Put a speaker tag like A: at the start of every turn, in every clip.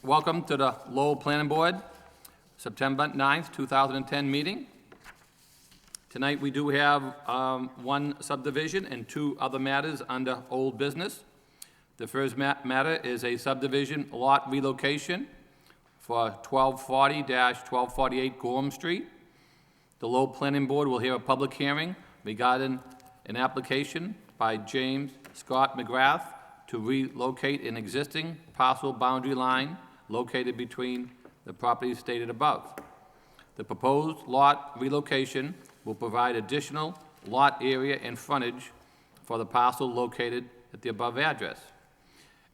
A: Welcome to the Lowell Planning Board, September 9th, 2010 meeting. Tonight we do have one subdivision and two other matters under old business. The first matter is a subdivision lot relocation for 1240-1248 Gorham Street. The Lowell Planning Board will hear a public hearing regarding an application by James Scott McGrath to relocate an existing parcel boundary line located between the properties stated above. The proposed lot relocation will provide additional lot area and frontage for the parcel located at the above address.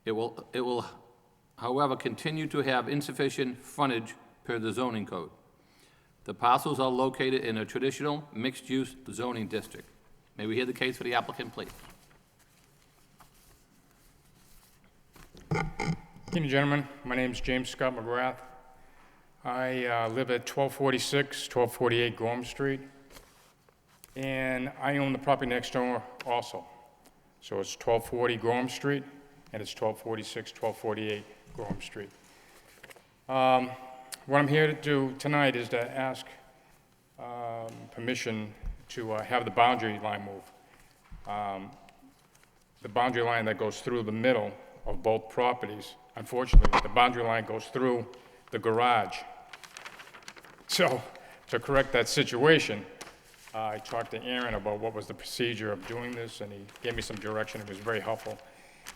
A: It will, however, continue to have insufficient frontage per the zoning code. The parcels are located in a traditional mixed-use zoning district. May we hear the case for the applicant, please?
B: Good evening, gentlemen. My name is James Scott McGrath. I live at 1246, 1248 Gorham Street, and I own the property next door also. So it's 1240 Gorham Street, and it's 1246, 1248 Gorham Street. What I'm here to do tonight is to ask permission to have the boundary line move. The boundary line that goes through the middle of both properties. Unfortunately, the boundary line goes through the garage. So, to correct that situation, I talked to Aaron about what was the procedure of doing this, and he gave me some direction. It was very helpful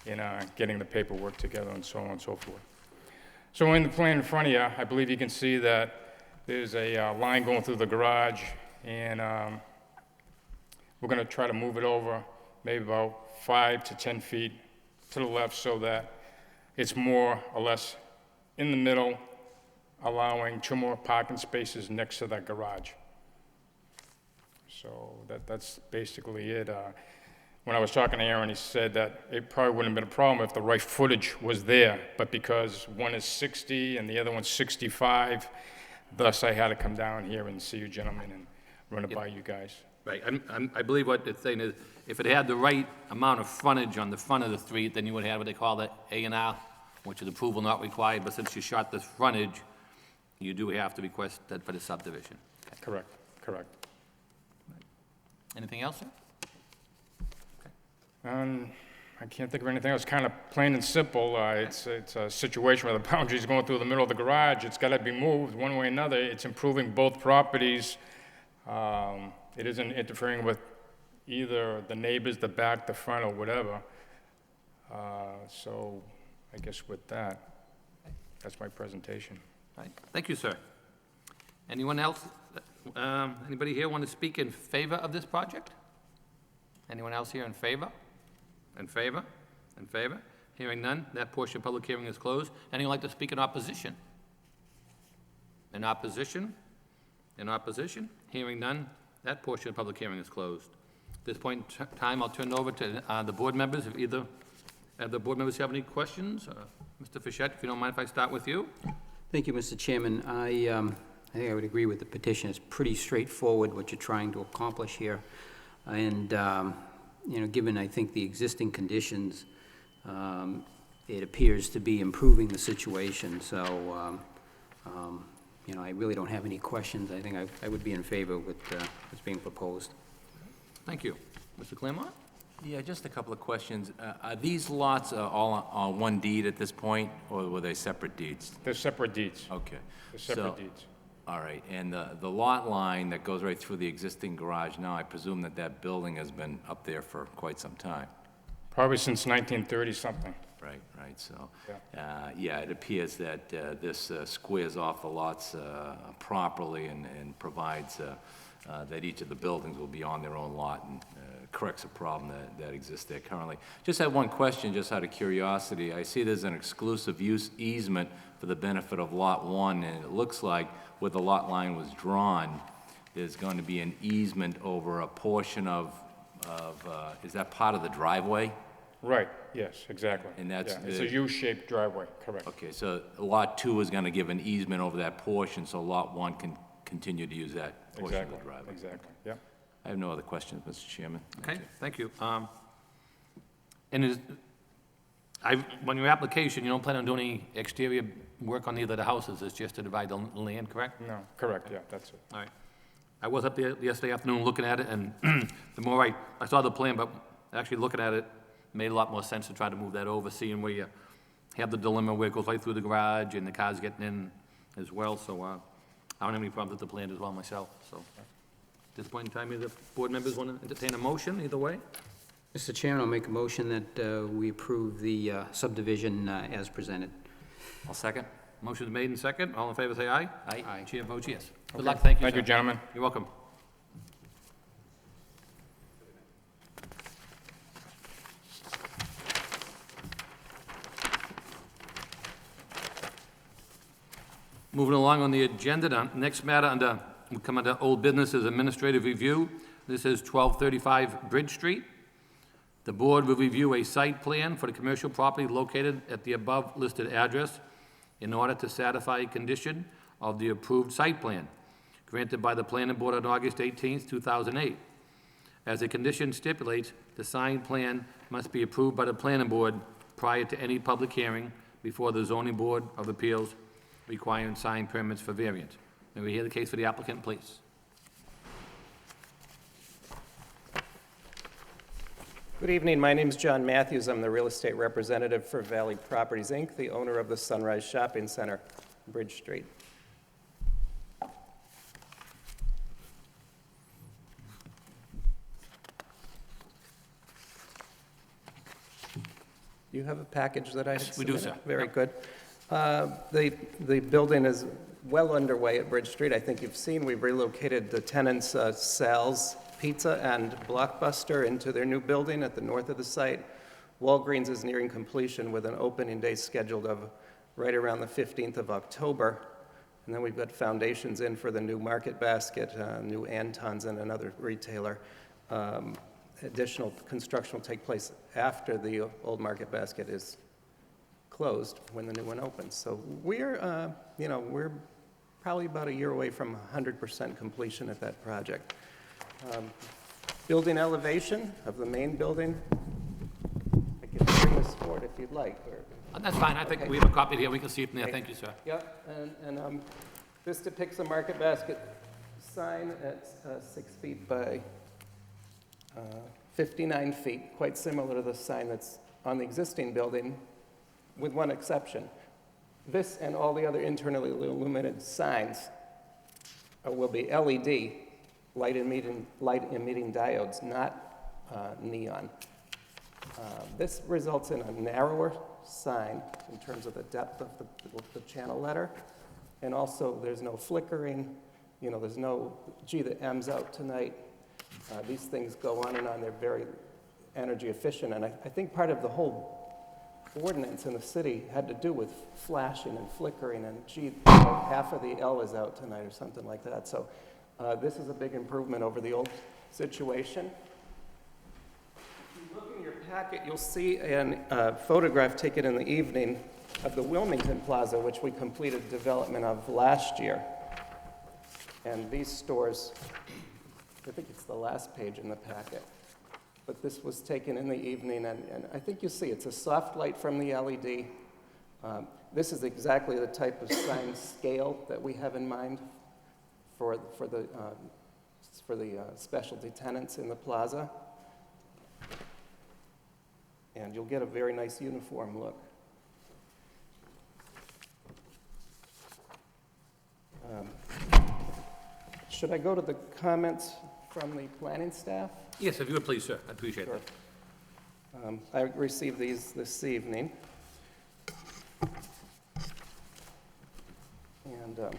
B: in getting the paperwork together and so on and so forth. So in the plan in front of you, I believe you can see that there's a line going through the garage, and we're going to try to move it over maybe about 5 to 10 feet to the left so that it's more or less in the middle, allowing 2 more parking spaces next to that garage. So that's basically it. When I was talking to Aaron, he said that it probably wouldn't have been a problem if the right footage was there, but because one is 60 and the other one's 65, thus I had to come down here and see you gentlemen and run it by you guys.
A: Right, I believe what it's saying is, if it had the right amount of frontage on the front of the street, then you would have what they call the A&R, which is approval not required, but since you shot this frontage, you do have to request that for the subdivision. Okay.
B: Correct.
A: Anything else, sir?
B: I can't think of anything else. Kind of plain and simple. It's a situation where the boundary's going through the middle of the garage. It's got to be moved one way or another. It's improving both properties. It isn't interfering with either the neighbors, the back, the front, or whatever. So I guess with that, that's my presentation.
A: All right. Thank you, sir. Anyone else? Anybody here want to speak in favor of this project? Anyone else here in favor? In favor? In favor? Hearing none, that portion of public hearing is closed. Anyone like to speak in opposition? In opposition? In opposition? Hearing none, that portion of public hearing is closed. At this point in time, I'll turn it over to the board members. If either of the board members have any questions, Mr. Fischett, if you don't mind if I start with you.
C: Thank you, Mr. Chairman. I think I would agree with the petition. It's pretty straightforward what you're trying to accomplish here. And, you know, given, I think, the existing conditions, it appears to be improving the situation. So, you know, I really don't have any questions. I think I would be in favor with what's being proposed.
A: Thank you. Mr. Claremont?
D: Yeah, just a couple of questions. Are these lots all on one deed at this point, or were they separate deeds?
B: They're separate deeds.
D: Okay.
B: They're separate deeds.
D: All right, and the lot line that goes right through the existing garage now, I presume that building has been up there for quite some time.
B: Probably since 1930-something.
D: Right, so,
B: Yeah.
D: yeah, it appears that this squares off the lots properly and provides that each of the buildings will be on their own lot and corrects a problem that exists there currently. Just had one question, just out of curiosity. I see there's an exclusive use easement for the benefit of Lot 1, and it looks like where the lot line was drawn, there's going to be an easement over a portion of is that part of the driveway?
B: Right, yes, exactly.
D: And that's
B: It's a U-shaped driveway, correct.
D: Okay, so Lot 2 is going to give an easement over that portion, so Lot 1 can continue to use that portion of the driveway.
B: Exactly, yeah.
D: I have no other questions, Mr. Chairman.
A: Okay, thank you. And On your application, you don't plan on doing any exterior work on either of the houses, it's just to divide the land, correct?
B: No, correct, yeah, that's it.
A: All right. I was up there yesterday afternoon looking at it, and the more I saw the plan, but actually looking at it, made a lot more sense to try to move that over, seeing where you have the dilemma where it goes right through the garage, and the cars getting in as well, so, I don't have any problems with the plan as well myself, so. At this point in time, either board members want to entertain a motion, either way?
C: Mr. Chairman, I'll make a motion that we approve the subdivision as presented.
D: I'll second.
A: Motion's made and second, all in favor say aye.
D: Aye.
A: Chair votes yes. Good luck, thank you,
B: Thank you,
A: sir.
B: gentlemen.
A: You're welcome. Moving along on the agenda, the next matter we come under old business is administrative review. This is 1235 Bridge Street. The board will review a site plan for the commercial property located at the above listed address in order to satisfy condition of the approved site plan granted by the planning board on August 18th, 2008. As the condition stipulates, the signed plan must be approved by the planning board prior to any public hearing before the zoning board of appeals requiring signed permits for variance. May we hear the case for the applicant, please?
E: Good evening, my name is John Matthews. I'm the real estate representative for Valley Properties, Inc., the owner of the Sunrise Shopping Center, Bridge Street. You have a package that I
A: Yes, we do,
E: submitted?
A: sir.
E: Very good. The building is well underway at Bridge Street. I think you've seen, we've relocated the tenants' Sal's Pizza and Blockbuster into their new building at the north of the site. Walgreens is nearing completion with an opening day scheduled of right around the 15th of October. And then we've got foundations in for the new Market Basket, new Anton's and another retailer. Additional construction will take place after the old Market Basket is closed when the new one opens. So we're probably about a year away from 100% completion at that project. Building elevation of the main building. I can bring this forward if you'd like.
A: That's fine, I think
E: Okay.
A: we have a copy here, we can see it from there, thank you, sir.
E: Yep, and this depicts a Market Basket sign at 6 feet by 59 feet, quite similar to the sign that's on the existing building, with one exception. This and all the other internally illuminated signs will be LED, light emitting diodes, not neon. This results in a narrower sign in terms of the depth of the channel letter, and also there's no flickering, there's no, gee, the M's out tonight. These things go on and on, they're very energy efficient, and I think part of the whole ordinance in the city had to do with flashing and flickering, and gee, half of the L is out tonight or something like that. So this is a big improvement over the old situation. If you look in your packet, you'll see a photograph taken in the evening of the Wilmington Plaza, which we completed development of last year. And these stores, I think it's the last page in the packet, but this was taken in the evening, and I think you see it's a soft light from the LED. This is exactly the type of sign scale that we have in mind for the specialty tenants in the plaza. And you'll get a very nice uniform look. Should I go to the comments from the planning staff?
A: Yes, if you would please, sir, I appreciate
E: Sure.
A: that.
E: I received these this evening. And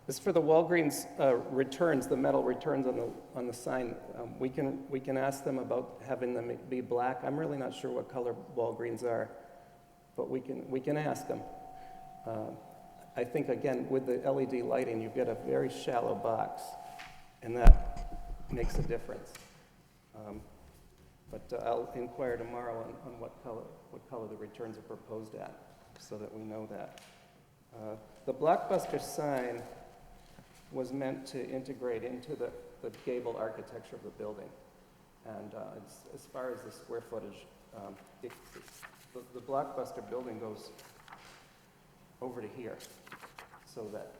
E: as for the Walgreens returns, the metal returns on the sign, we can ask them about having them be black. I'm really not sure what color Walgreens are, but we can ask them. I think, again, with the LED lighting, you get a very shallow box, and that makes a difference. But I'll inquire tomorrow on what color the returns are proposed at, so that we know that. The Blockbuster sign was meant to integrate into the gable architecture of the building. And as far as the square footage, the Blockbuster building goes over to here, so that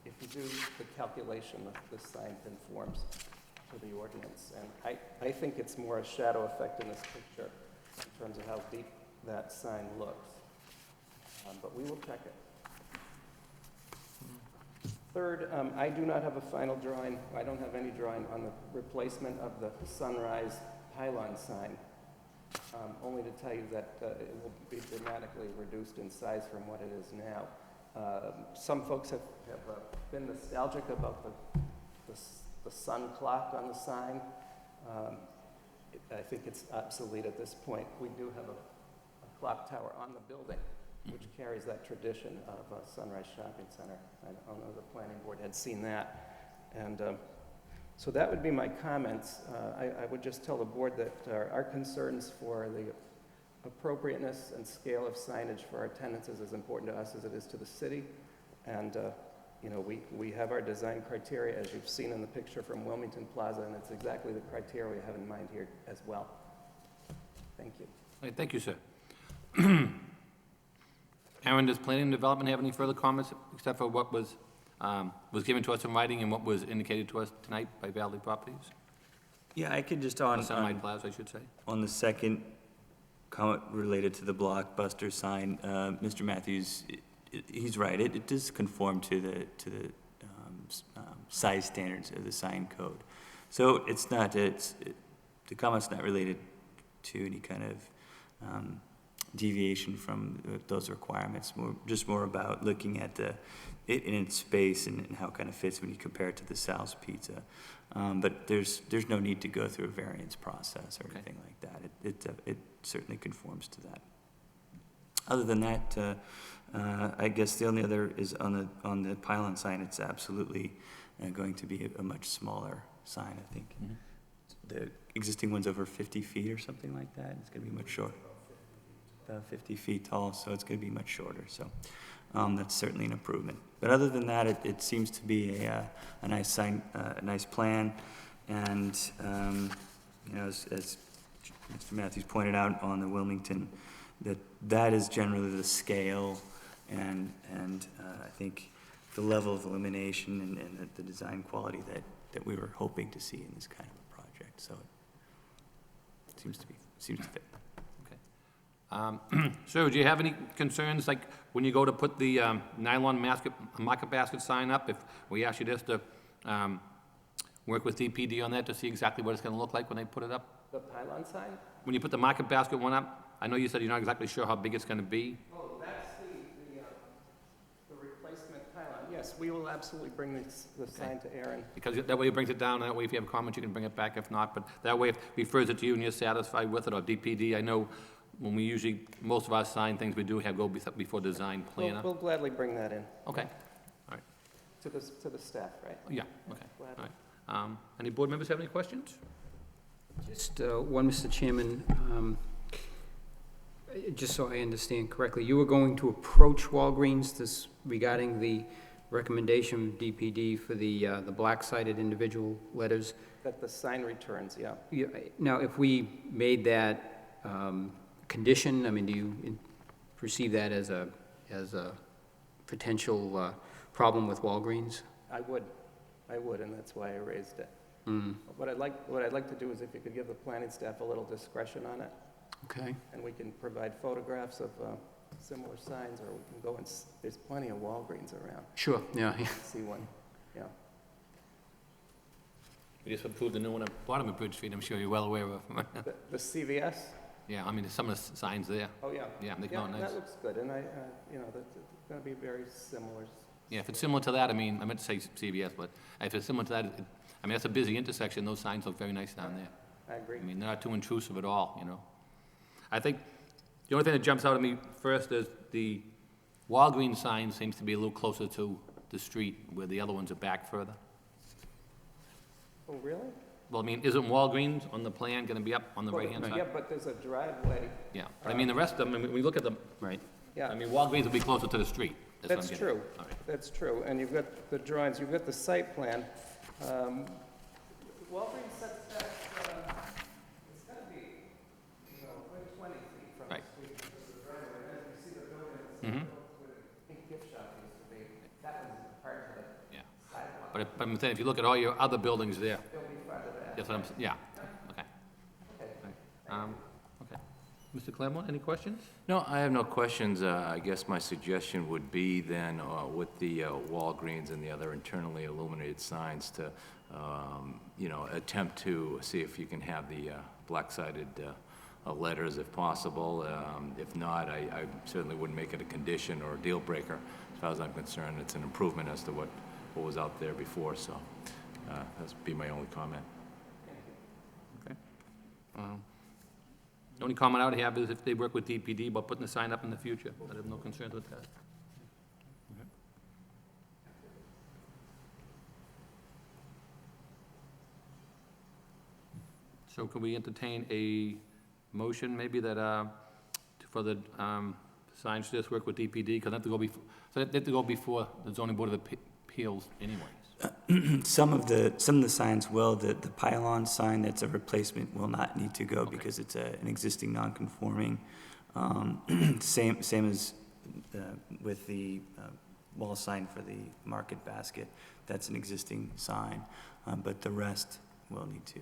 E: if you do the calculation, the sign conforms to the ordinance. And I think it's more a shadow effect in this picture in terms of how deep that sign looks. But we will check it. Third, I do not have a final drawing. I don't have any drawing on the replacement of the sunrise pylon sign. Only to tell you that it will be dramatically reduced in size from what it is now. Some folks have been nostalgic about the sun clock on the sign. I think it's obsolete at this point. We do have a clock tower on the building, which carries that tradition of Sunrise Shopping Center. I don't know if the planning board had seen that. And so that would be my comments. I would just tell the board that our concerns for the appropriateness and scale of signage for our tenants is as important to us as it is to the city. And you know, we have our design criteria, as you've seen in the picture from Wilmington Plaza, and it's exactly the criteria we have in mind here as well. Thank you.
A: All right, thank you, sir. Aaron, does planning and development have any further comments, except for what was given to us in writing and what was indicated to us tonight by Valley Properties?
F: Yeah, I could just
A: Sunlight Plaza, I should say.
F: on the second comment related to the Blockbuster sign, Mr. Matthews, he's right. It does conform to the size standards of the sign code. So it's not, the comment's not related to any kind of deviation from those requirements. Just more about looking at it in its space and how it kind of fits when you compare it to the Sal's Pizza. But there's no need to go through a variance process or anything like that. It certainly conforms to that. Other than that, I guess the only other is on the pylon sign. It's absolutely going to be a much smaller sign, I think.
A: Mm-hmm.
F: The existing one's over 50 feet or something like that. It's going to be much shorter. About 50 feet tall, so it's going to be much shorter. So that's certainly an improvement. But other than that, it seems to be a nice sign, a nice plan, and you know, as Mr. Matthews pointed out on the Wilmington, that is generally the scale and I think the level of illumination and the design quality that we were hoping to see in this kind of a project. So it seems to fit.
A: Sir, do you have any concerns, like when you go to put the nylon market basket sign up, if we ask you just to work with DPD on that to see exactly what it's going to look like when they put it up?
E: The pylon sign?
A: When you put the market basket one up, I know you said you're not exactly sure how big it's going to be.
E: Oh, that's the replacement pylon. Yes, we will absolutely bring the sign to Aaron.
A: Because that way it brings it down, and that way if you have comments, you can bring it back if not. But that way, if he refers it to you and you're satisfied with it, or DPD, I know when we usually, most of our sign things we do have go before design planner.
E: We'll gladly bring that in.
A: Okay, all right.
E: To the staff, right?
A: Yeah, okay, all
E: Gladly.
A: right. Any board members have any questions?
C: Just one, Mr. Chairman, just so I understand correctly, you were going to approach Walgreens regarding the recommendation of DPD for the black-sided individual letters?
E: That the sign returns, yeah.
C: Yeah, now, if we made that condition, I mean, do you perceive that as a potential problem with Walgreens?
E: I would, and that's why I raised it.
C: Mm.
E: What I'd like to do is if you could give the planning staff a little discretion on it,
C: Okay.
E: and we can provide photographs of similar signs, or we can go and, there's plenty of Walgreens around,
C: Sure, yeah.
E: see one, yeah.
A: We just approved the new one at bottom of Bridge Street, I'm sure you're well aware of.
E: The CVS?
A: Yeah, I mean, there's some of the signs there.
E: Oh, yeah.
A: Yeah, they come out nice.
E: That looks good, and I, you know, that's going to be very similar.
A: Yeah, if it's similar to that, I mean, I meant to say CVS, but if it's similar to that, I mean, that's a busy intersection, those signs look very nice down there.
E: I agree.
A: I mean, they're not too intrusive at all, you know? I think the only thing that jumps out at me first is the Walgreens sign seems to be a little closer to the street, where the other ones are back further.
E: Oh, really?
A: Well, I mean, isn't Walgreens on the plan gonna be up on the right-hand
E: Yeah,
A: side?
E: but there's a driveway.
A: Yeah, but I mean, the rest of them, I mean, when we look at them,
C: Right.
E: Yeah.
A: I mean, Walgreens will be closer to the street. what I'm
E: That's
A: getting at.
E: true.
A: All right.
E: That's true, and you've got the drawings, you've got the site plan. Walgreens sets back Big gift shop used to be, that was part of the
A: Yeah.
E: sidewalk.
A: But I'm saying, if you look at all your other buildings there,
E: They'll be farther back.
A: that's what I'm, yeah, okay. Okay. Mr. Claremont, any questions?
D: No, I have no questions. I guess my suggestion would be then, with the Walgreens and the other internally illuminated signs to, attempt to see if you can have the black-sided letters if possible. If not, I certainly wouldn't make it a condition or a deal breaker. As far as I'm concerned, it's an improvement as to what was out there before, so that's be my only comment.
A: Okay. The only comment I would have is if they work with DPD about putting the sign up in the future. I have no concerns with that. Okay. So can we entertain a motion maybe that, for the signs to just work with DPD? Because they have to go before, so they have to go before the zoning board of appeals anyways.
F: Some of the signs will, the pylon sign that's a replacement will not need to go because it's an existing non-conforming. Same as with the wall sign for the market basket, that's an existing sign, but the rest will need to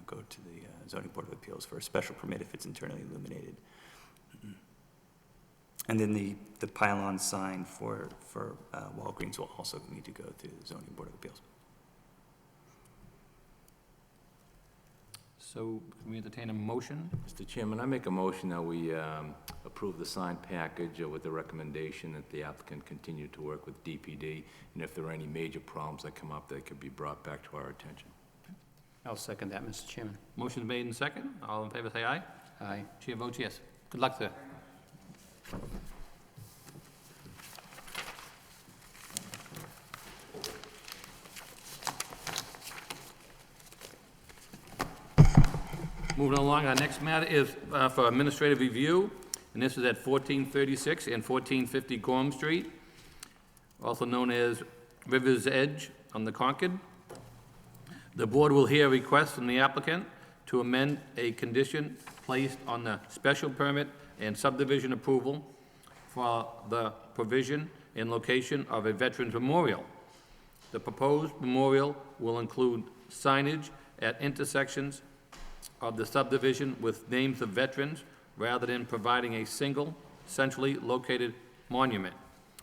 F: go to the zoning board of appeals for a special permit if it's internally illuminated. And then the pylon sign for Walgreens will also need to go to the zoning board of appeals.
A: So can we entertain a motion?
D: Mr. Chairman, I make a motion that we approve the sign package with the recommendation that the applicant continue to work with DPD, and if there are any major problems that come up, they could be brought back to our attention.
C: I'll second that, Mr. Chairman.
A: Motion made and second. All in favor, say aye.
C: Aye.
A: Chair votes yes. Good luck, sir. Moving along, our next matter is for administrative review, and this is at 1436 and 1450 Gorham Street, also known as River's Edge on the Concord. The board will hear a request from the applicant to amend a condition placed on the special permit and subdivision approval for the provision and location of a veterans memorial. The proposed memorial will include signage at intersections of the subdivision with names of veterans rather than providing a single centrally located monument.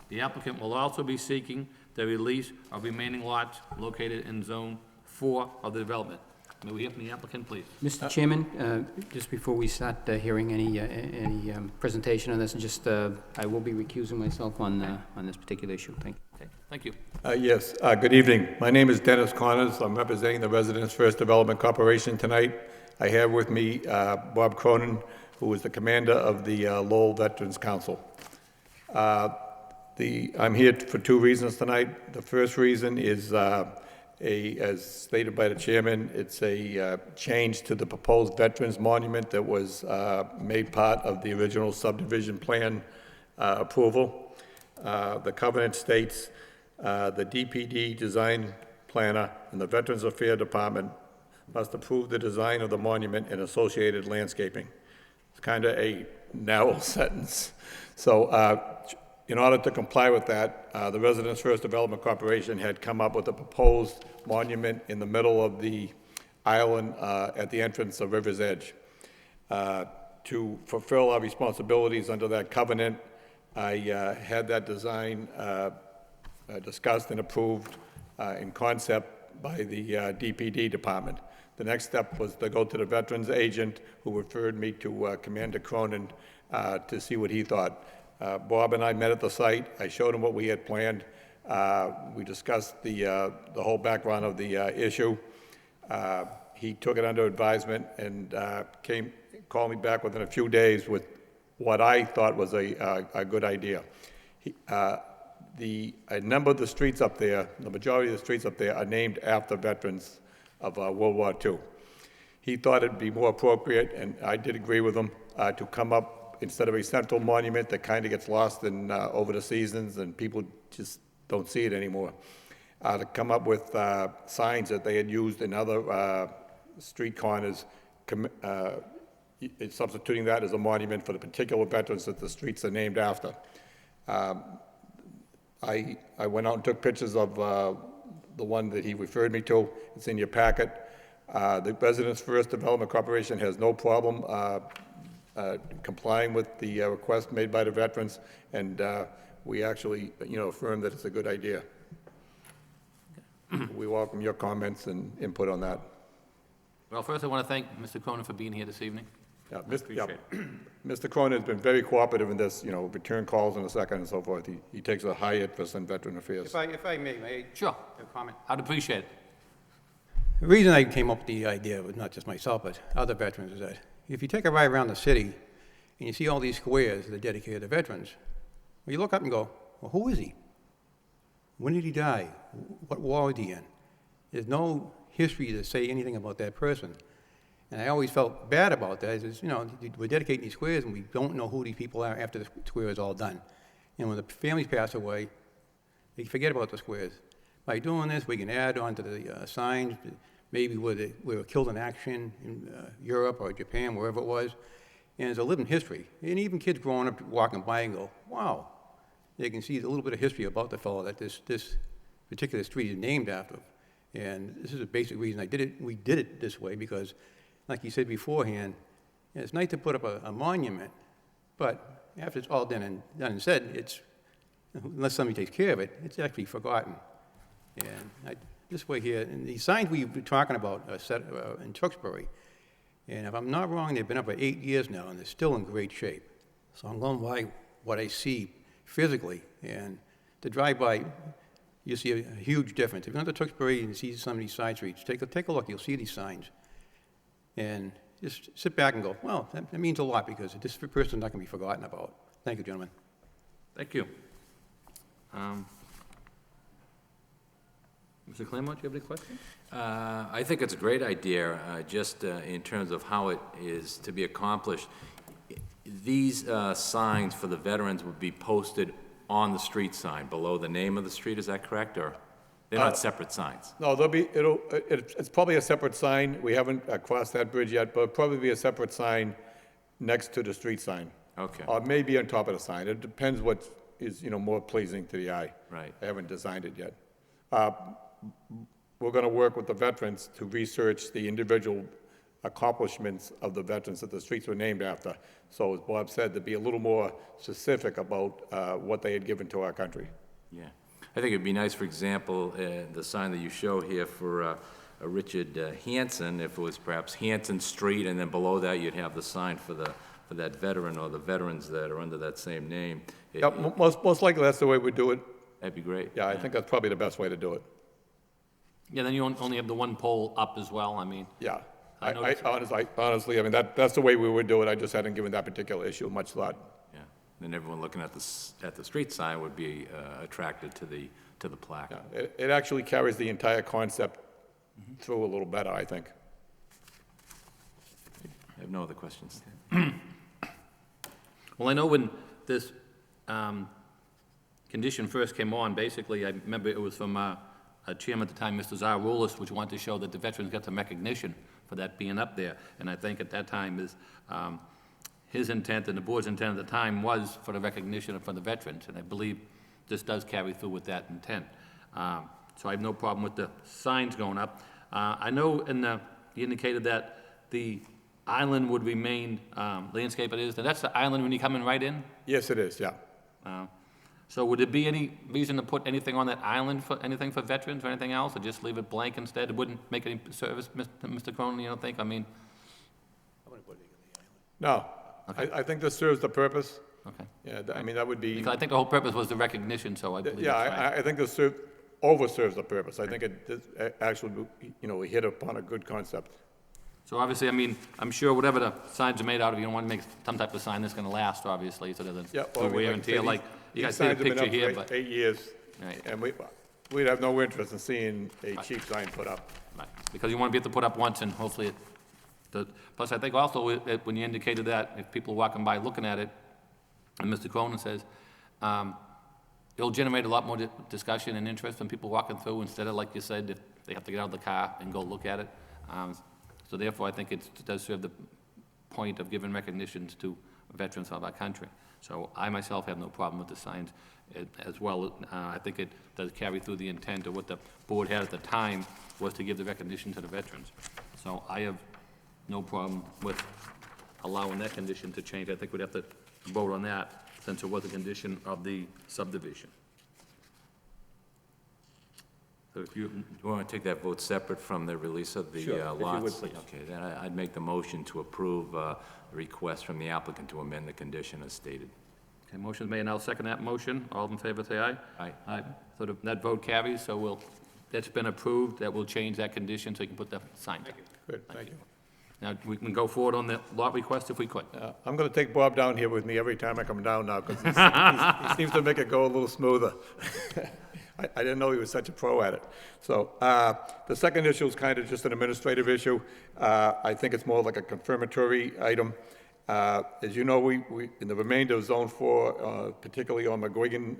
A: The applicant will also be seeking the release of remaining lots located in Zone 4 of the development. May we hear from the applicant, please?
C: Mr. Chairman, just before we start hearing any presentation on this, I will be recusing myself on this particular issue. Thank you.
A: Okay, thank you.
G: Yes, good evening. My name is Dennis Connors. I'm representing the Residents First Development Corporation tonight. I have with me Bob Cronin, who is the commander of the Lowell Veterans Council. I'm here for two reasons tonight. The first reason is, as stated by the chairman, it's a change to the proposed Veterans Monument that was made part of the original subdivision plan approval. The covenant states the DPD design planner and the Veterans Affairs Department must approve the design of the monument and associated landscaping. It's kind of a narrow sentence. So in order to comply with that, the Residents First Development Corporation had come up with a proposed monument in the middle of the island at the entrance of River's Edge. To fulfill our responsibilities under that covenant, I had that design discussed and approved in concept by the DPD department. The next step was to go to the veterans agent, who referred me to Commander Cronin to see what he thought. Bob and I met at the site. I showed him what we had planned. We discussed the whole background of the issue. He took it under advisement and called me back within a few days with what I thought was a good idea. A number of the streets up there, the majority of the streets up there, are named after veterans of World War II. He thought it'd be more appropriate, and I did agree with him, to come up, instead of a central monument that kind of gets lost in over the seasons and people just don't see it anymore, to come up with signs that they had used in other street corners, substituting that as a monument for the particular veterans that the streets are named after. I went out and took pictures of the one that he referred me to. It's in your packet. The Residents First Development Corporation has no problem complying with the request made by the veterans, and we actually, affirm that it's a good idea. We welcome your comments and input on that.
A: Well, first I want to thank Mr. Cronin for being here this evening.
G: Yeah,
A: Appreciate it.
G: Mr. Cronin has been very cooperative in this, return calls in a second and so forth. He takes a high interest in veteran affairs.
C: If I may I
A: Sure.
C: have a comment?
A: I'd appreciate it.
C: The reason I came up with the idea was not just myself, but other veterans, is that if you take a ride around the city and you see all these squares that are dedicated to veterans, well, you look up and go, well, who is he? When did he die? What war was he in? There's no history to say anything about that person. And I always felt bad about that. Is, we're dedicating these squares and we don't know who these people are after the square is all done. And when the families pass away, they forget about the squares. By doing this, we can add on to the signs, maybe where they were killed in action in Europe or Japan, wherever it was. And it's a living history. And even kids growing up walking by and go, wow. They can see a little bit of history about the fellow that this particular street is named after. And this is the basic reason I did it. We did it this way because, like you said beforehand, it's nice to put up a monument, but after it's all done and said, unless somebody takes care of it, it's actually forgotten. And this way here, and the signs we've been talking about are set in Tewksbury. And if I'm not wrong, they've been up for 8 years now, and they're still in great shape. So I'm going by what I see physically, and to drive by, you see a huge difference. If you're to Tewksbury and see some of these side streets, take a look, you'll see these signs. And just sit back and go, well, that means a lot because this person's not going to be forgotten about. Thank you, gentlemen.
A: Thank you. Mr. Claremont, do you have any questions?
D: I think it's a great idea, just in terms of how it is to be accomplished. These signs for the veterans would be posted on the street sign, below the name of the street, is that correct, or they're not separate signs?
G: No, it's probably a separate sign. We haven't crossed that bridge yet, but it'll probably be a separate sign next to the street sign.
D: Okay.
G: Or maybe on top of the sign. It depends what is, more pleasing to the eye.
D: Right.
G: I haven't designed it yet. We're gonna work with the veterans to research the individual accomplishments of the veterans that the streets were named after. So as Bob said, to be a little more specific about what they had given to our country.
D: Yeah. I think it'd be nice, for example, the sign that you show here for Richard Hansen, if it was perhaps Hansen Street, and then below that you'd have the sign for that veteran or the veterans that are under that same name.
G: Yeah, most likely that's the way we do it.
D: That'd be great.
G: Yeah, I think that's probably the best way to do it.
A: Yeah, then you only have the one pole up as well, I mean.
G: Yeah.
A: I noticed-
G: Honestly, I mean, that's the way we would do it. I just hadn't given that particular issue much thought.
D: Yeah. Then everyone looking at the street sign would be attracted to the plaque.
G: Yeah, it actually carries the entire concept through a little better, I think.
D: I have no other questions.
A: Well, I know when this condition first came on, basically, I remember it was from a chairman at the time, Mr. Zaroulis, which wanted to show that the veterans got some recognition for that being up there. And I think at that time, his intent and the board's intent at the time was for the recognition for the veterans. And I believe this does carry through with that intent. So I have no problem with the signs going up. I know you indicated that the island would remain landscape it is. Now, that's the island when you come in right in?
G: Yes, it is, yeah.
A: So would there be any reason to put anything on that island for anything for veterans or anything else, or just leave it blank instead? It wouldn't make any service, Mr. Cronin, you don't think? I mean,
G: No,
A: Okay.
G: I think this serves the purpose.
A: okay.
G: Yeah, I mean, that would be,
A: Because I think the whole purpose was the recognition, so I believe
G: yeah,
A: that's fine.
G: I think this overserves the purpose. I think it actually, we hit upon a good concept.
A: So obviously, I mean, I'm sure whatever the signs are made out of, you don't want to make some type of sign that's going to last, obviously, so it doesn't
G: Yeah,
A: do
G: well, I mean,
A: wear
G: like
A: and
G: I said,
A: tear, like, you guys see the picture here, but,
G: 8 years,
A: Right.
G: and we'd have no interest in seeing a cheap sign put up.
A: right, because you want to be able to put up once, and hopefully plus, I think also, when you indicated that, if people are walking by looking at it, and Mr. Cronin says, it'll generate a lot more discussion and interest when people walking through, instead of, like you said, if they have to get out of the car and go look at it. So therefore, I think it does serve the point of giving recognitions to veterans of our country. So I myself have no problem with the signs as well. I think it does carry through the intent of what the board had at the time, was to give the recognition to the veterans. So I have no problem with allowing that condition to change. I think we'd have to vote on that, since it was a condition of the subdivision. So if you,
D: Do you want to take that vote separate from the release of the
A: Sure, if you would,
D: lots?
A: please.
D: Okay, then I'd make the motion to approve the request from the applicant to amend the condition as stated.
A: okay, motion's made, and I'll second that motion. All in favor, say aye.
D: Aye.
A: Aye. So that vote carries, so that's been approved, that will change that condition, so you can put the sign down.
G: Good, thank you.
A: Now, we can go forward on the lot request if we could.
G: I'm gonna take Bob down here with me every time I come down now, because he seems to make it go a little smoother. I didn't know he was such a pro at it. So, the second issue is kind of just an administrative issue. I think it's more like a confirmatory item. As you know, we in the remainder of Zone 4, particularly on McGuigan,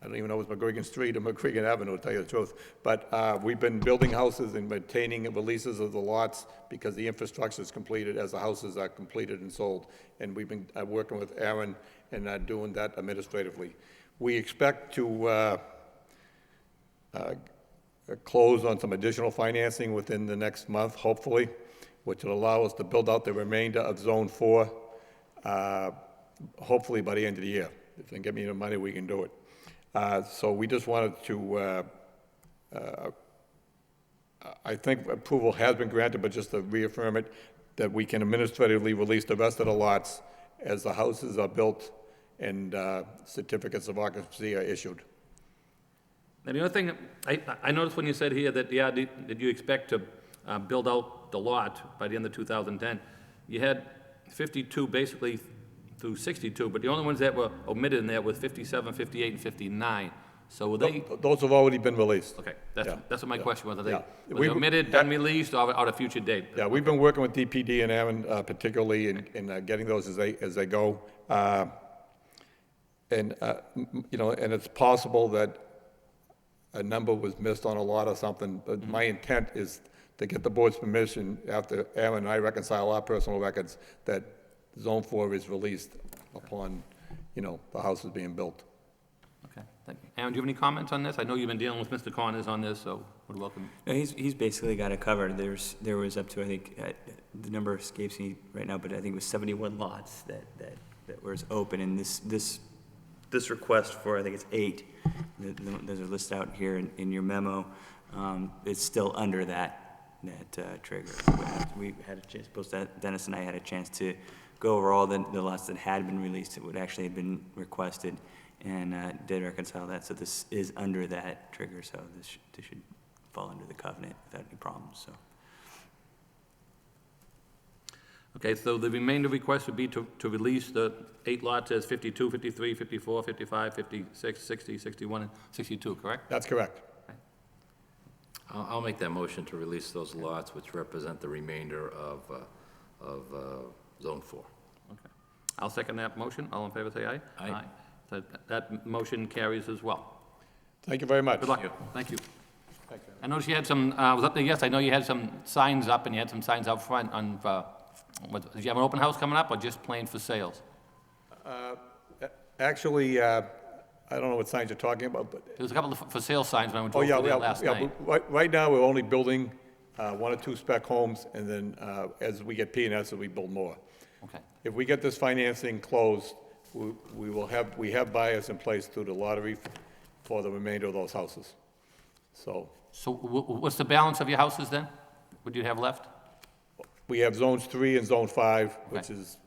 G: I don't even know if it's McGuigan Street or McGuigan Avenue, to tell you the truth, but we've been building houses and maintaining releases of the lots because the infrastructure is completed as the houses are completed and sold. And we've been working with Aaron and doing that administratively. We expect to close on some additional financing within the next month, hopefully, which will allow us to build out the remainder of Zone 4, hopefully by the end of the year. If they can get me the money, we can do it. So we just wanted to, I think approval has been granted, but just to reaffirm it, that we can administratively release the rest of the lots as the houses are built and certificates of occupancy are issued.
A: Now, the other thing, I noticed when you said here that, yeah, did you expect to build out the lot by the end of 2010? You had 52 basically through 62, but the only ones that were omitted in there was 57, 58, and 59. So were they,
G: Those have already been released.
A: okay,
G: Yeah,
A: that's what my
G: yeah,
A: question was. Are
G: yeah.
A: they, were they omitted, unreleased, or at a future date?
G: Yeah, we've been working with DPD and Aaron particularly in getting those as they go. And it's possible that a number was missed on a lot or something, but my intent is to get the board's permission after Aaron and I reconcile our personal records that Zone 4 is released upon, the house is being built.
A: Okay, thank you. Aaron, do you have any comments on this? I know you've been dealing with Mr. Connors on this, so would welcome.
F: No, he's basically got it covered. There was up to, I think, the number escapes me right now, but I think it was 71 lots that was open, and this request for, I think it's 8, those are listed out here in your memo, it's still under that trigger. We had a chance, both Dennis and I had a chance to go over all the lots that had been released, that would actually have been requested, and did reconcile that, so this is under that trigger, so this should fall under the covenant without any problems, so.
A: Okay, so the remainder request would be to release the 8 lots as 52, 53, 54, 55, 56, 60, 61, and 62, correct?
G: That's correct.
D: I'll make that motion to release those lots which represent the remainder of Zone 4.
A: Okay. I'll second that motion. All in favor, say aye.
D: Aye.
A: So that motion carries as well.
G: Thank you very much.
A: Good luck. Thank you. I noticed you had some, I was up there yesterday, I know you had some signs up, and you had some signs out front on, did you have an open house coming up, or just plain for sales?
G: Actually, I don't know what signs you're talking about, but,
A: There was a couple of for sale signs when we
G: oh,
A: drove
G: yeah,
A: through there
G: yeah,
A: last
G: yeah,
A: night.
G: but right now, we're only building 1 or 2 spec homes, and then as we get P&S, we build more.
A: Okay.
G: If we get this financing closed, we have buyers in place through the lottery for the remainder of those houses. So
A: So what's the balance of your houses then? What do you have left?
G: we have Zones 3 and Zone 5, which
A: Okay.
G: is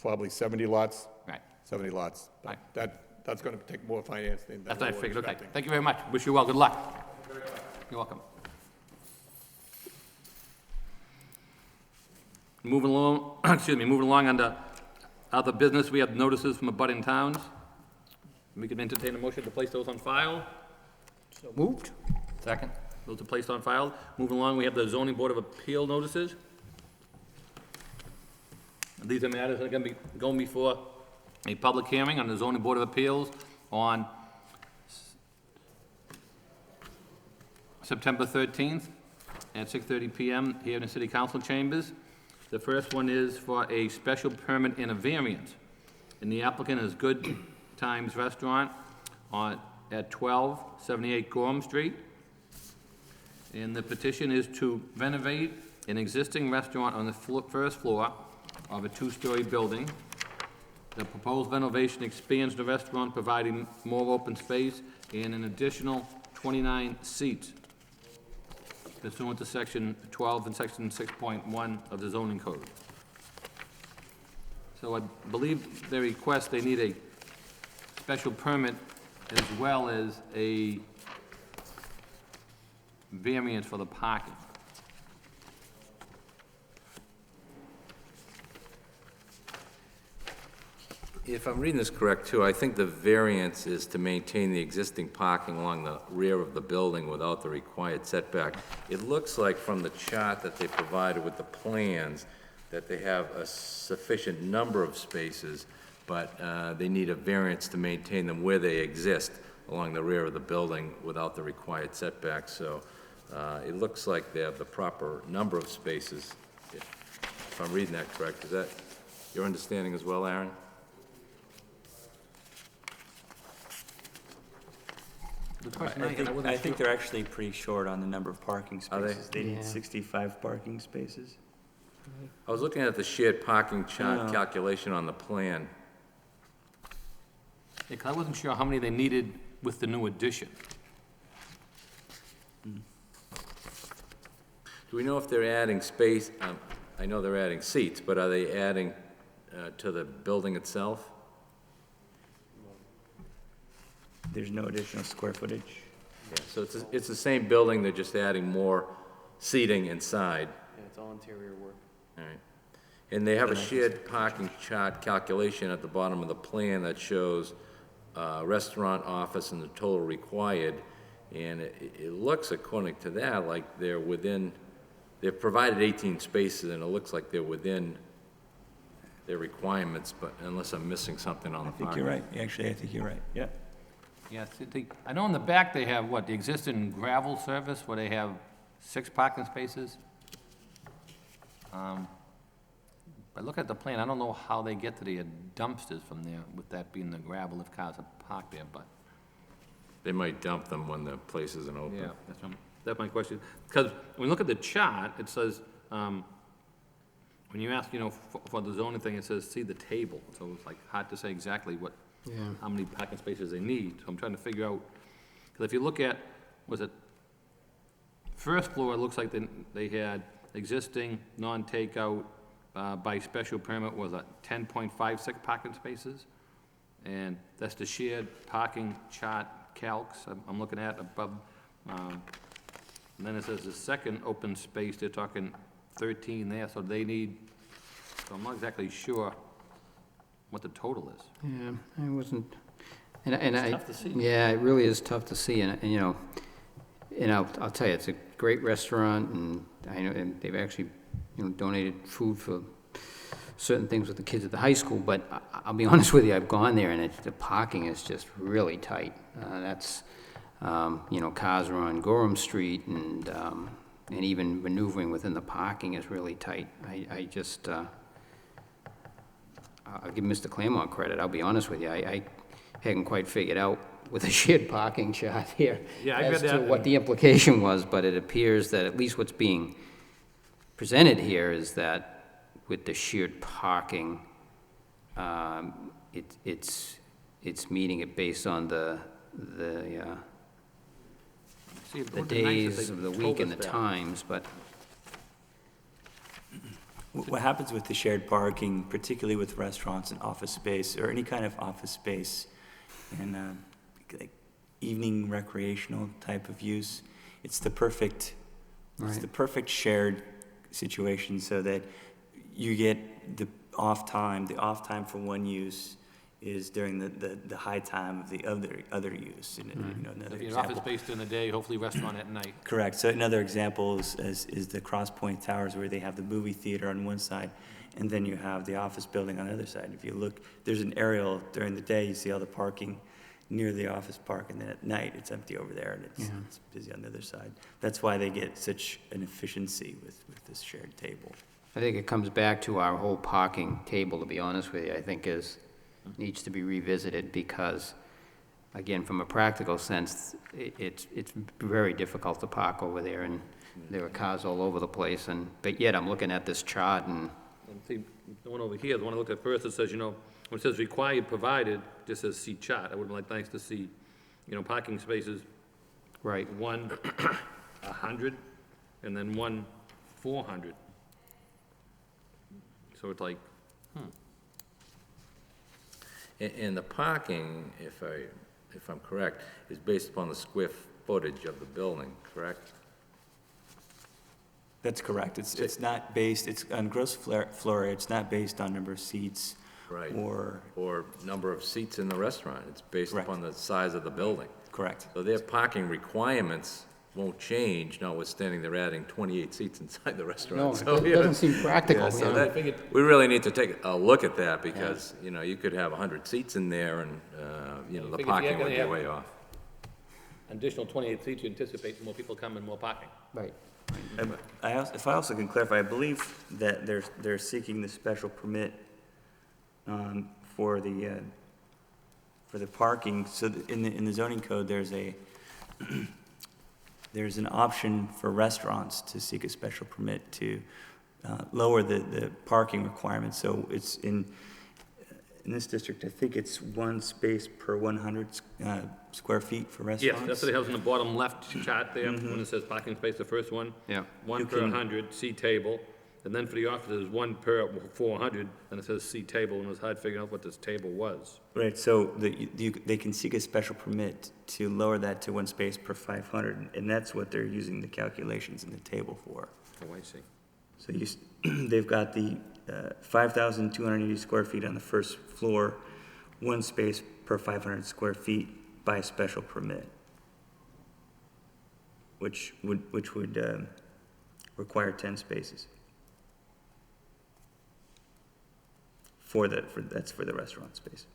G: probably 70 lots.
A: Right.
G: 70 lots.
A: Right.
G: That's going to take more financing than
A: That's what I
G: we were
A: figured, okay.
G: expecting.
A: Thank you very much. Wish you well, good luck. You're welcome. Moving along, moving along under other business, we have notices from abutting towns. We can entertain a motion to place those on file.
C: So moved?
A: Second. Those are placed on file. Moving along, we have the zoning board of appeal notices. And these are matters that are going to be going before a public hearing on the zoning board of appeals on September 13th at 6:30 PM here in the city council chambers. The first one is for a special permit and a variance and the applicant is Good Times Restaurant at 1278 Gorham Street. And the petition is to renovate an existing restaurant on the first floor of a two-story building. The proposed renovation expands the restaurant, providing more open space and an additional 29 seats pursuant to Section 12 and Section 6.1 of the zoning code. So I believe they request they need a special permit as well as a variance for the parking.
D: If I'm reading this correct, too, I think the variance is to maintain the existing parking along the rear of the building without the required setback. It looks like from the chart that they provided with the plans that they have a sufficient number of spaces, but they need a variance to maintain them where they exist along the rear of the building without the required setback. So it looks like they have the proper number of spaces, if I'm reading that correct. Is that your understanding as well, Aaron?
A: The question
F: I think they're actually pretty short on the number of parking
D: Are they?
F: spaces. They
C: Yeah.
F: need 65 parking spaces.
D: I was looking at the shared parking chart
F: Oh.
D: calculation on the plan.
A: Yeah, 'cause I wasn't sure how many they needed with the new addition.
D: Do we know if they're adding space? I know they're adding seats, but are they adding to the building itself?
F: There's no additional square footage.
D: Yeah, so it's the same building, they're just adding more seating inside.
H: Yeah, it's all interior work.
D: All right. And they have a shared parking chart calculation at the bottom of the plan that shows restaurant, office, and the total required. And it looks, according to that, like they've provided 18 spaces, and it looks like they're within their requirements, but unless I'm missing something on the
F: I think
D: parking.
F: you're right. Actually, I think you're right. Yeah.
A: Yeah, I know in the back they have, what, the existing gravel service where they have 6 parking spaces? But look at the plan, I don't know how they get to the dumpsters from there, with that being the gravel if cars are parked there, but,
D: They might dump them when the place isn't open.
A: yeah, that's my question. Because when you look at the chart, it says, when you ask, for the zoning thing, it says, see the table, so it's like hard to say exactly how many parking spaces they need, so I'm trying to figure out, because if you look at, was it, first floor, it looks like they had existing, non-takeout, by special permit was 10.56 parking spaces, and that's the shared parking chart calcs I'm looking at above, and then it says the second open space, they're talking 13 there, so they need, so I'm not exactly sure what the total is.
C: Yeah, I wasn't, and I.
A: tough to see.
C: Yeah, it really is tough to see, and I'll tell you, it's a great restaurant, and I know, and they've actually, donated food for certain things with the kids at the high school, but I'll be honest with you, I've gone there, and the parking is just really tight. That's, cars are on Gorham Street, and even maneuvering within the parking is really tight. I just, I'll give Mr. Claremont credit, I'll be honest with you, I hadn't quite figured out with a shared parking chart here
A: Yeah, I
C: as
A: read
C: to
A: that.
C: what the implication was, but it appears that at least what's being presented here is that with the shared parking, it's meeting it based on the
A: See, it would've been nice if
C: days
A: they
C: of the
A: told
C: week and
A: us
C: the
A: that.
C: times, but
F: What happens with the shared parking, particularly with restaurants and office space, or any kind of office space, and like evening recreational type of use, it's the perfect shared situation, so that you get the off time. The off time for one use is during the high time of the other use. Another
A: If you're office
F: example.
A: space during the day, hopefully restaurant at night.
F: Correct. So another example is the Cross Point Towers, where they have the movie theater on one side, and then you have the office building on the other side. If you look, there's an aerial during the day, you see all the parking near the office park, and then at night, it's empty over there, and it's busy on the other side. That's why they get such an efficiency with this shared table.
C: I think it comes back to our whole parking table, to be honest with you. I think is, needs to be revisited because, again, from a practical sense, it's very difficult to park over there, and there are cars all over the place, but yet I'm looking at this chart, and
A: And see, the one over here, the one I looked at first, it says, when it says required provided, just says see chart. I would like nice to see, parking spaces,
C: right,
A: one 100, and then one 400. So it's like,
D: And the parking, if I'm correct, is based upon the square footage of the building, correct?
F: That's correct. It's not based, it's on gross floor area, it's not based on number of seats.
D: Right.
F: Or,
D: Or number of seats in the restaurant. It's based
F: Correct.
D: upon the size of the building.
F: correct.
D: So their parking requirements won't change, notwithstanding they're adding 28 seats inside the restaurant.
C: no,
D: So,
C: it doesn't seem practical,
D: Yeah, so
C: you know.
D: that, we really need to take a look at that, because, you could have 100 seats in there, and, the
A: figure if you're
D: parking
A: gonna
D: would be
A: have-
D: way off.
A: additional 28 seats, you anticipate more people coming, more parking.
C: Right.
F: If I also can clarify, I believe that they're seeking the special permit for the parking. So in the zoning code, there's an option for restaurants to seek a special permit to lower the parking requirements. So it's in this district, I think it's 1 space per 100 square feet for
A: Yes,
F: restaurants.
A: that's what it has on the bottom left chart there, when it says parking space, the first one.
C: Yeah.
A: One
F: You
A: per
F: can-
A: 100, seat table, and then for the offices, one per 400, and it says seat table, and it was hard figuring out what this table was.
F: Right, so they can seek a special permit to lower that to 1 space per 500, and that's what they're using the calculations in the table for.
A: Oh, I see.
F: So they've got the 5,280 square feet on the first floor, 1 space per 500 square feet by special permit, which would require 10 spaces. That's for the restaurant space.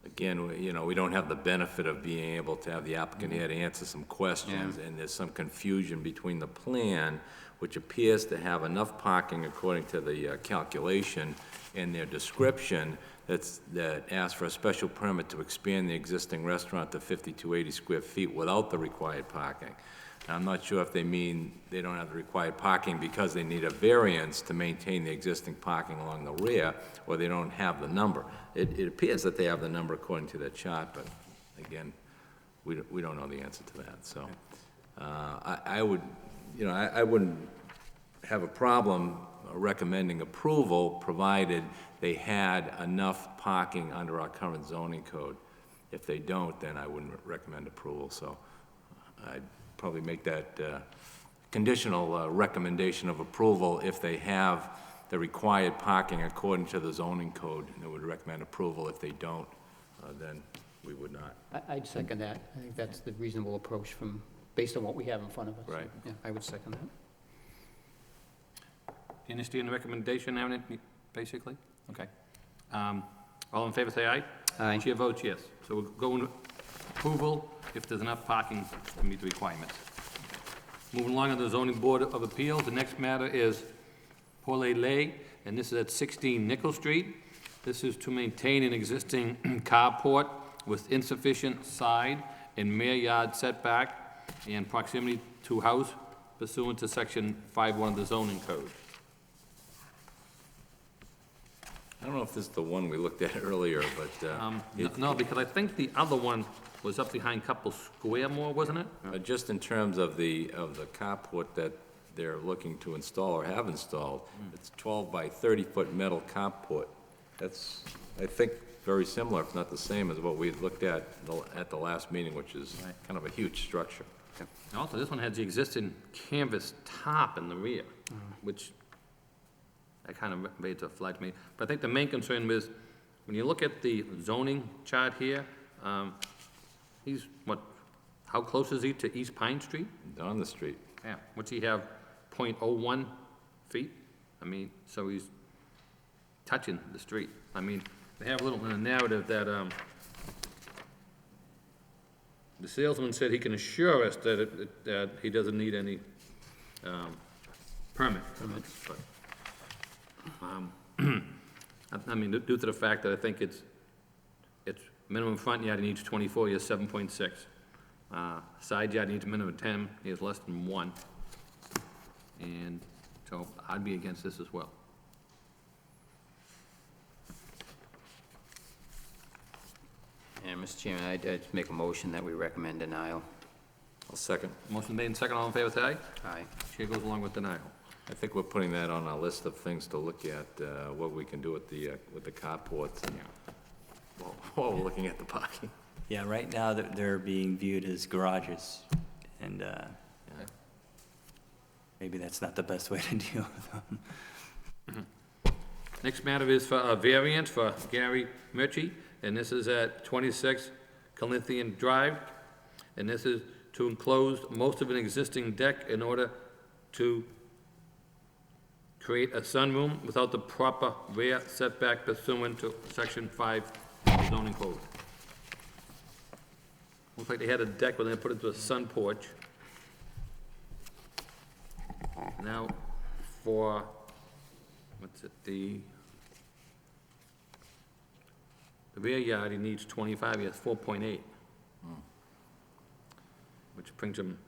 D: Again, we don't have the benefit of being able to have the applicant here to answer some questions, and there's some confusion between the plan, which appears to have enough parking according to the calculation, and their description that asks for a special permit to expand the existing restaurant to 5,280 square feet without the required parking. Now, I'm not sure if they mean they don't have the required parking because they need a variance to maintain the existing parking along the rear, or they don't have the number. It appears that they have the number according to that chart, but again, we don't know the answer to that. So I wouldn't have a problem recommending approval, provided they had enough parking under our current zoning code. If they don't, then I wouldn't recommend approval. So I'd probably make that conditional recommendation of approval if they have the required parking according to the zoning code, and I would recommend approval. If they don't, then we would not.
C: I'd second that. I think that's the reasonable approach based on what we have in front of us.
D: Right.
C: Yeah, I would second that.
A: Do you understand the recommendation, Evan, basically? Okay. All in favor, say aye.
C: Aye.
A: Chair votes yes. So we're going approval if there's enough parking to meet the requirements. Moving along to the zoning board of appeals, the next matter is Paulet Lay, and this is at 16 Nickel Street. This is to maintain an existing carport with insufficient side and rear yard setback and proximity to house pursuant to section 5.1 of the zoning code.
D: I don't know if this is the one we looked at earlier, but
A: No, because I think the other one was up behind Couple Square more, wasn't it?
D: just in terms of the carport that they're looking to install or have installed, it's 12 by 30-foot metal carport. That's, I think, very similar, if not the same, as what we had looked at the last meeting, which is kind of a huge structure.
A: And also, this one has the existing canvas top in the rear, which that kind of made a flag to me. But I think the main concern was, when you look at the zoning chart here, he's, how close is he to East Pine Street?
D: On the street.
A: Yeah, what's he have, .01 feet? I mean, so he's touching the street. I mean, they have a little in the narrative that, the salesman said he can assure us that he doesn't need any, permit. But, I mean, due to the fact that I think it's minimum front yard, he needs 24, he has 7.6. Side yard needs a minimum of 10, he has less than 1. And so I'd be against this as well.
C: And, Mr. Chairman, I'd make a motion that we recommend denial.
D: I'll second.
A: Motion made and second, all in favor, say aye.
C: Aye.
A: Chair goes along with denial.
D: I think we're putting that on our list of things to look at, what we can do with the carports and, while we're looking at the parking.
F: Yeah, right now, they're being viewed as garages, and maybe that's not the best way to deal with them.
A: Next matter is for a variance for Gary Murchie, and this is at 26 Corinthian Drive, and this is to enclose most of an existing deck in order to create a sunroom without the proper rear setback pursuant to section 5 of the zoning code. Looks like they had a deck, but they put it to a sun porch. Now, for, what's it, the rear yard, he needs 25, he has 4.8. Which brings him,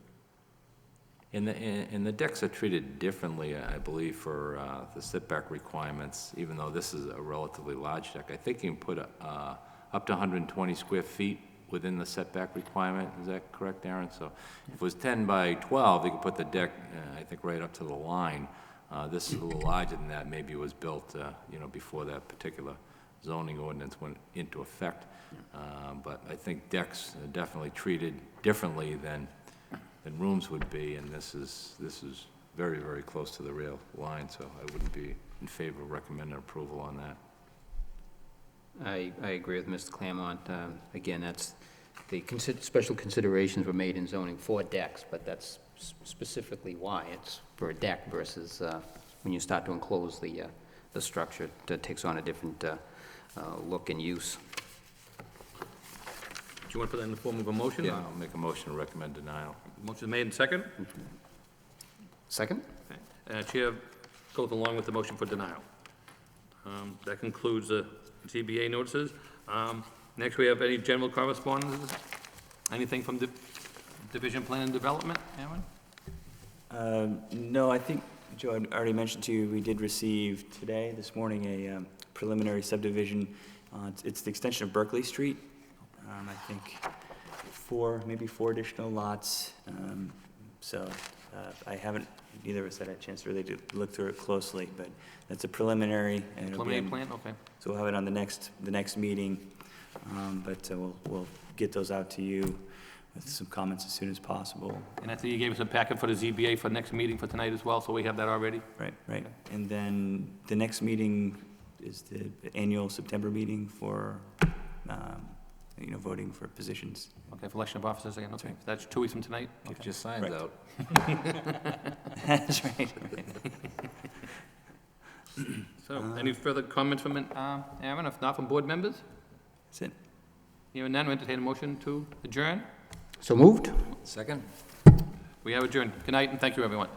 D: And the decks are treated differently, I believe, for the setback requirements, even though this is a relatively large deck. I think you can put up to 120 square feet within the setback requirement. Is that correct, Aaron? So if it was 10 by 12, you could put the deck, I think, right up to the line. This is a little larger than that. Maybe it was built, before that particular zoning ordinance went into effect. But I think decks are definitely treated differently than rooms would be, and this is very, very close to the rail line, so I wouldn't be in favor of recommending approval on that.
C: I agree with Mr. Claremont. Again, that's, the special considerations were made in zoning for decks, but that's specifically why it's for a deck versus when you start to enclose the structure, it takes on a different look and use.
A: do you want to put that in the form of a motion?
D: Yeah, I'll make a motion to recommend denial.
A: Motion made and second.
C: Second?
A: Chair goes along with the motion for denial. That concludes the ZBA notices. Next, we have any general correspondence? Anything from the Division Plan and Development, Aaron?
F: No, I think, Joe, I already mentioned to you, we did receive this morning, a preliminary subdivision. It's the extension of Berkeley Street. I think maybe four additional lots. So I haven't, neither of us had a chance to really look through it closely, but that's a preliminary. And it'll be
A: Preliminary plan, okay.
F: So we'll have it on the next meeting, but we'll get those out to you with some comments as soon as possible.
A: And I think you gave us a packet for the ZBA for next meeting for tonight as well, so we have that already?
F: Right. And then the next meeting is the annual September meeting for, voting for positions.
A: Okay, for election of officers again, okay.
F: right.
A: That's 2 weeks from tonight?
D: Get your signs
F: Right.
D: out.
F: That's right.
A: So, any further comments from Aaron? If not, from board members?
F: That's it.
A: Hearing none, we entertain a motion to adjourn.
C: So moved?
D: Second?
A: We have adjourned. Good night, and thank you, everyone.